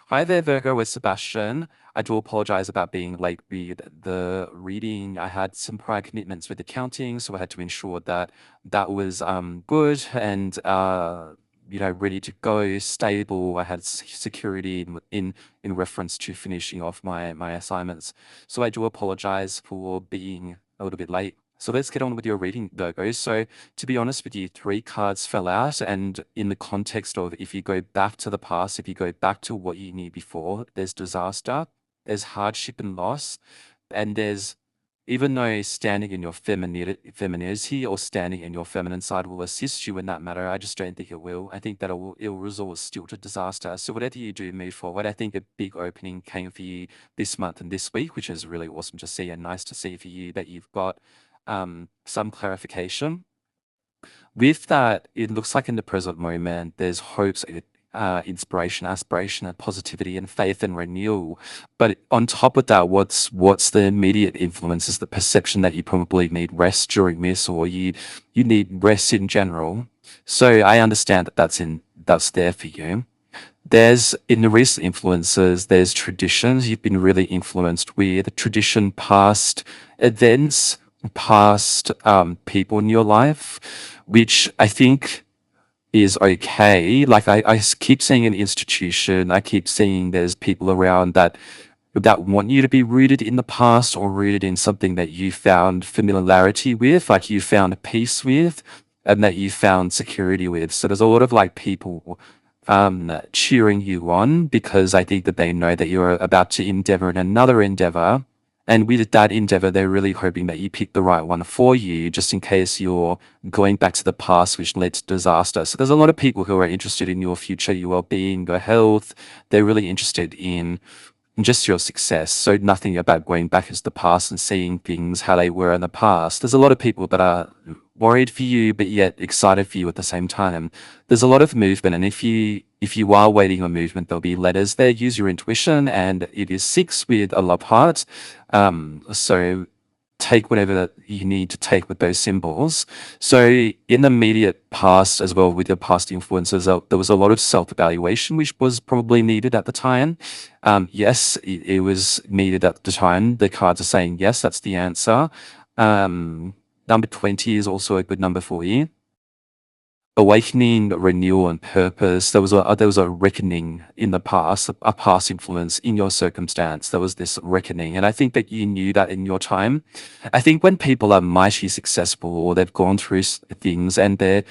Hi there, Virgo. It's Sebastian. I do apologize about being late with the reading. I had some prior commitments with accounting, so I had to ensure that that was good and ready to go, stable. I had security in reference to finishing off my assignments. So I do apologize for being a little bit late. So let's get on with your reading, Virgo. So to be honest with you, three cards fell out. And in the context of if you go back to the past, if you go back to what you knew before, there's disaster, there's hardship and loss, and there's even though standing in your femininity or standing in your feminine side will assist you in that matter, I just don't think it will. I think that it will result still to disaster. So whatever you do move forward, I think a big opening came for you this month and this week, which is really awesome to see and nice to see for you that you've got some clarification. With that, it looks like in the present moment, there's hopes, inspiration, aspiration, and positivity, and faith and renewal. But on top of that, what's the immediate influence is the perception that you probably need rest during this, or you need rest in general. So I understand that that's there for you. There's in the recent influences, there's traditions you've been really influenced with, tradition, past events, past people in your life, which I think is okay. Like keep seeing an institution, I keep seeing there's people around that want you to be rooted in the past or rooted in something that you found familiarity with, like you found peace with, and that you found security with. So there's a lot of like people cheering you on because I think that they know that you're about to endeavor in another endeavor. And with that endeavor, they're really hoping that you pick the right one for you, just in case you're going back to the past, which led to disaster. So there's a lot of people who are interested in your future, your well-being, your health. They're really interested in just your success. So nothing about going back into the past and seeing things how they were in the past. There's a lot of people that are worried for you, but yet excited for you at the same time. There's a lot of movement, and if you are waiting on movement, there'll be letters there. Use your intuition, and it is six with a love heart. So take whatever that you need to take with those symbols. So in the immediate past as well with your past influences, there was a lot of self-evaluation, which was probably needed at the time. Yes, it was needed at the time. The cards are saying, yes, that's the answer. Number 20 is also a good number for you. Awakening, renewal, and purpose. There was a reckoning in the past, a past influence in your circumstance. There was this reckoning, and I think that you knew that in your time. I think when people are mighty successful or they've gone through things and they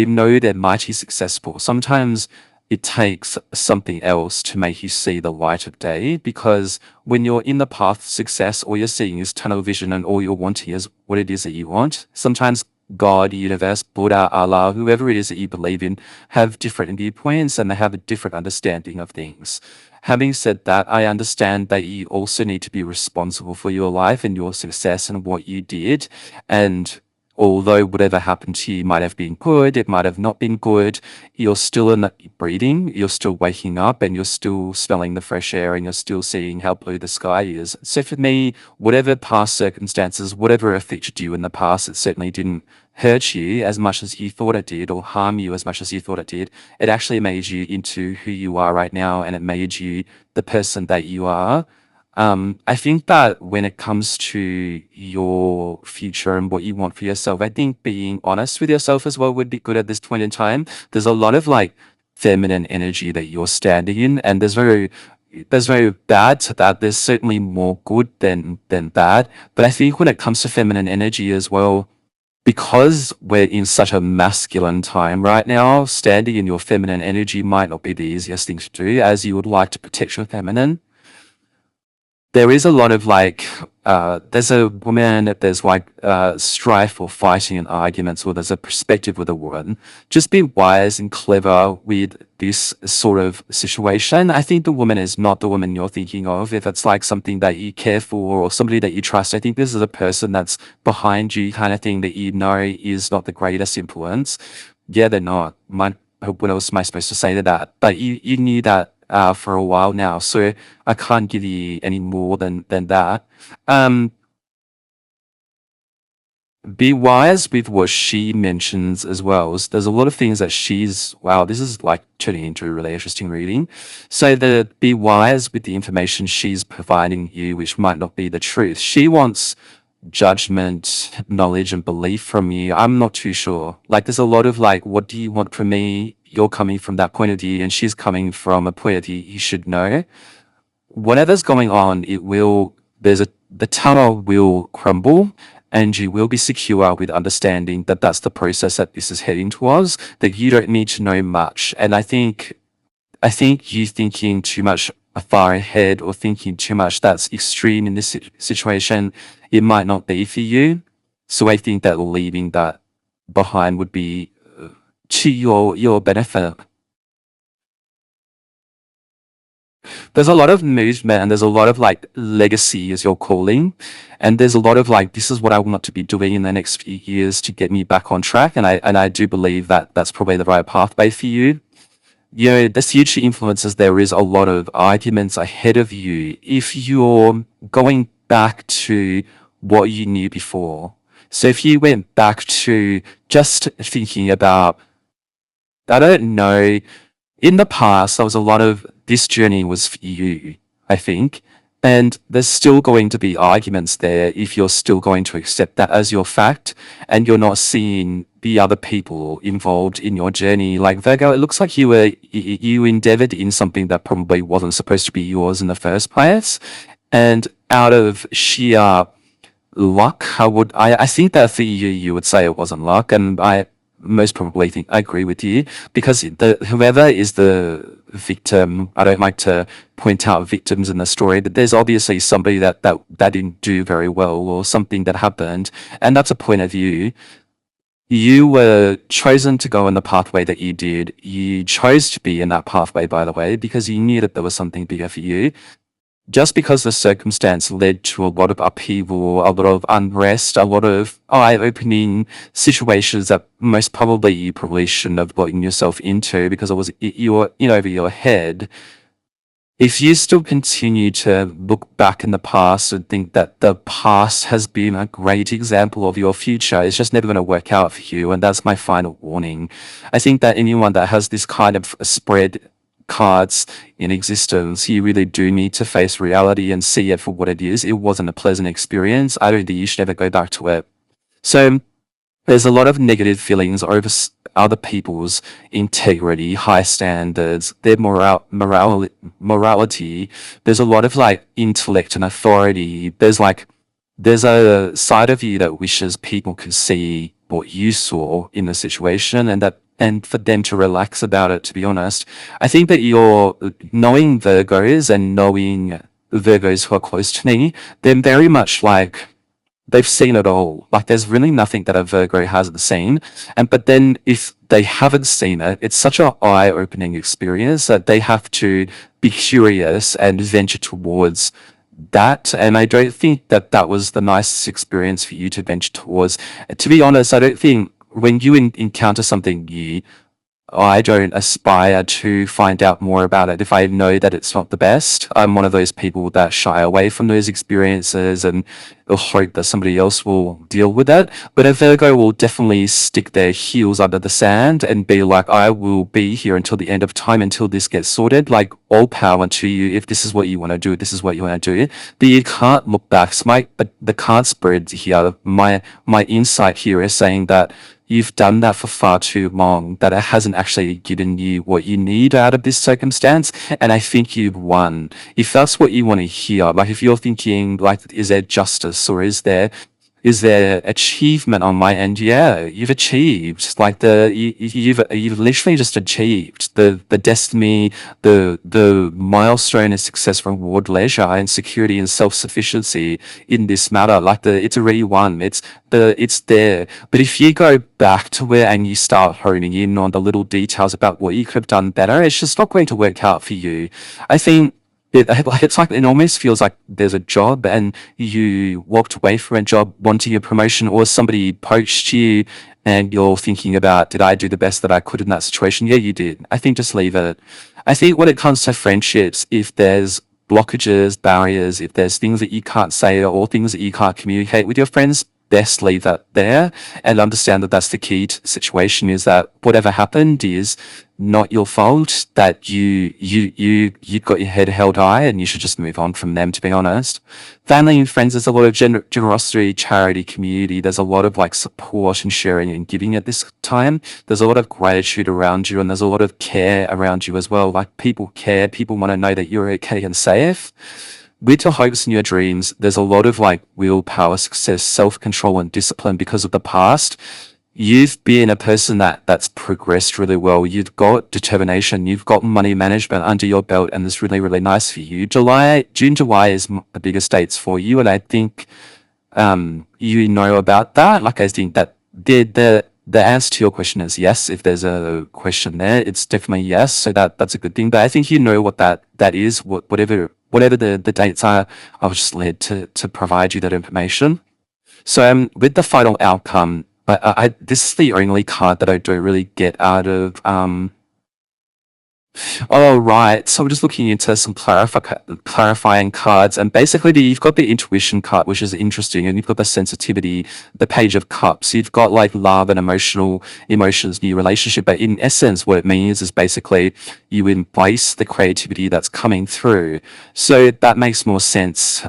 know they're mighty successful, sometimes it takes something else to make you see the light of day. Because when you're in the path of success, all you're seeing is tunnel vision, and all you're wanting is what it is that you want. Sometimes God, universe, Buddha, Allah, whoever it is that you believe in, have different viewpoints and they have a different understanding of things. Having said that, I understand that you also need to be responsible for your life and your success and what you did. And although whatever happened to you might have been good, it might have not been good, you're still breathing, you're still waking up, and you're still smelling the fresh air, and you're still seeing how blue the sky is. So for me, whatever past circumstances, whatever affected you in the past, it certainly didn't hurt you as much as you thought it did or harm you as much as you thought it did. It actually made you into who you are right now, and it made you the person that you are. I think that when it comes to your future and what you want for yourself, I think being honest with yourself as well would be good at this point in time. There's a lot of like feminine energy that you're standing in, and there's very bad to that. There's certainly more good than bad. But I think when it comes to feminine energy as well, because we're in such a masculine time right now, standing in your feminine energy might not be the easiest thing to do, as you would like to protect your feminine. There is a lot of like there's a woman that there's like strife or fighting and arguments, or there's a perspective with a woman. Just be wise and clever with this sort of situation. I think the woman is not the woman you're thinking of. If it's like something that you care for or somebody that you trust, I think this is a person that's behind you, kind of thing, that you know is not the greatest influence. Yeah, they're not. What else am I supposed to say to that? But you knew that for a while now, so I can't give you any more than that. Um, be wise with what she mentions as well. So there's a lot of things that she's, wow, this is like turning into a really interesting reading. So the be wise with the information she's providing you, which might not be the truth. She wants judgment, knowledge, and belief from you. I'm not too sure. Like there's a lot of like, what do you want from me? You're coming from that point of view, and she's coming from a point of view you should know. Whatever's going on, it will, the tunnel will crumble and you will be secure with understanding that that's the process that this is heading towards, that you don't need to know much. And I think you thinking too much far ahead or thinking too much that's extreme in this situation, it might not be for you. So I think that leaving that behind would be to your benefit. There's a lot of movement and there's a lot of like legacy as your calling. And there's a lot of like, this is what I want to be doing in the next few years to get me back on track. And I do believe that that's probably the right pathway for you. You know, there's huge influences. There is a lot of arguments ahead of you if you're going back to what you knew before. So if you went back to just thinking about, I don't know, in the past, there was a lot of this journey was for you, I think. And there's still going to be arguments there if you're still going to accept that as your fact and you're not seeing the other people involved in your journey. Like Virgo, it looks like you endeavored in something that probably wasn't supposed to be yours in the first place. And out of sheer luck, I think that for you, you would say it wasn't luck. And I most probably think I agree with you because whoever is the victim, I don't like to point out victims in the story, but there's obviously somebody that didn't do very well or something that happened. And that's a point of view. You were chosen to go in the pathway that you did. You chose to be in that pathway, by the way, because you knew that there was something bigger for you. Just because the circumstance led to a lot of upheaval, a lot of unrest, a lot of eye-opening situations that most probably you probably shouldn't have gotten yourself into because it was you were in over your head. If you still continue to look back in the past and think that the past has been a great example of your future, it's just never going to work out for you. And that's my final warning. I think that anyone that has this kind of spread cards in existence, you really do need to face reality and see it for what it is. It wasn't a pleasant experience. I don't think you should ever go back to it. So there's a lot of negative feelings over other people's integrity, high standards, their morality. There's a lot of like intellect and authority. There's a side of you that wishes people could see what you saw in the situation and for them to relax about it, to be honest. I think that you're knowing Virgos and knowing Virgos who are close to me, they're very much like, they've seen it all. Like there's really nothing that a Virgo hasn't seen. But then if they haven't seen it, it's such an eye-opening experience that they have to be curious and venture towards that. And I don't think that that was the nicest experience for you to venture towards. To be honest, I don't think when you encounter something new, I don't aspire to find out more about it if I know that it's not the best. I'm one of those people that shy away from those experiences and hope that somebody else will deal with it. But a Virgo will definitely stick their heels under the sand and be like, I will be here until the end of time until this gets sorted. Like all power to you. If this is what you want to do, this is what you want to do. But you can't look back. But the card spread here, my insight here is saying that you've done that for far too long, that it hasn't actually given you what you need out of this circumstance. And I think you've won. If that's what you want to hear, like if you're thinking like, is there justice or is there achievement on my end? Yeah, you've achieved. Like you've literally just achieved the destiny, the milestone of success, reward, leisure, and security and self-sufficiency in this matter. Like it's already won. It's there. But if you go back to where and you start honing in on the little details about what you could have done better, it's just not going to work out for you. I think it's like it almost feels like there's a job and you walked away from a job wanting a promotion, or somebody poached you and you're thinking about, did I do the best that I could in that situation? Yeah, you did. I think just leave it. I think when it comes to friendships, if there's blockages, barriers, if there's things that you can't say or things that you can't communicate with your friends, best leave that there and understand that that's the key to the situation, is that whatever happened is not your fault, that you got your head held high and you should just move on from them, to be honest. Family and friends, there's a lot of generosity, charity, community. There's a lot of like support and sharing and giving at this time. There's a lot of gratitude around you, and there's a lot of care around you as well. Like, people care, people want to know that you're okay and safe. With your hopes and your dreams, there's a lot of like willpower, success, self-control, and discipline because of the past. You've been a person that's progressed really well. You've got determination. You've got money management under your belt, and it's really, really nice for you. June, July is the biggest dates for you, and I think you know about that. Like, I think that the answer to your question is yes. If there's a question there, it's definitely yes. So that's a good thing. But I think you know what that is. Whatever the dates are, I was just led to provide you that information. So with the final outcome, this is the only card that I don't really get out of Oh, right. So we're just looking into some clarifying cards, and basically you've got the intuition card, which is interesting, and you've got the sensitivity, the page of cups. You've got like love and emotions, new relationship. But in essence, what it means is basically you embrace the creativity that's coming through. So that makes more sense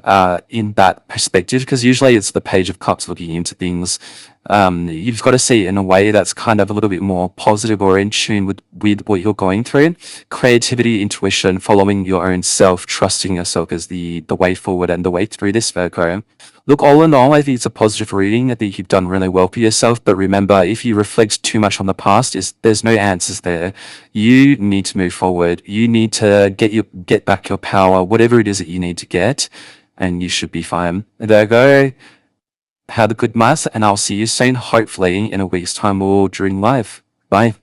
in that perspective, because usually it's the page of cups looking into things. You've got to see it in a way that's kind of a little bit more positive or in tune with what you're going through. Creativity, intuition, following your own self, trusting yourself is the way forward and the way through this, Virgo. Look, all in all, I think it's a positive reading. I think you've done really well for yourself. But remember, if you reflect too much on the past, there's no answers there. You need to move forward. You need to get back your power, whatever it is that you need to get, and you should be fine. Virgo, have a good month, and I'll see you soon, hopefully in a week's time or during live. Bye.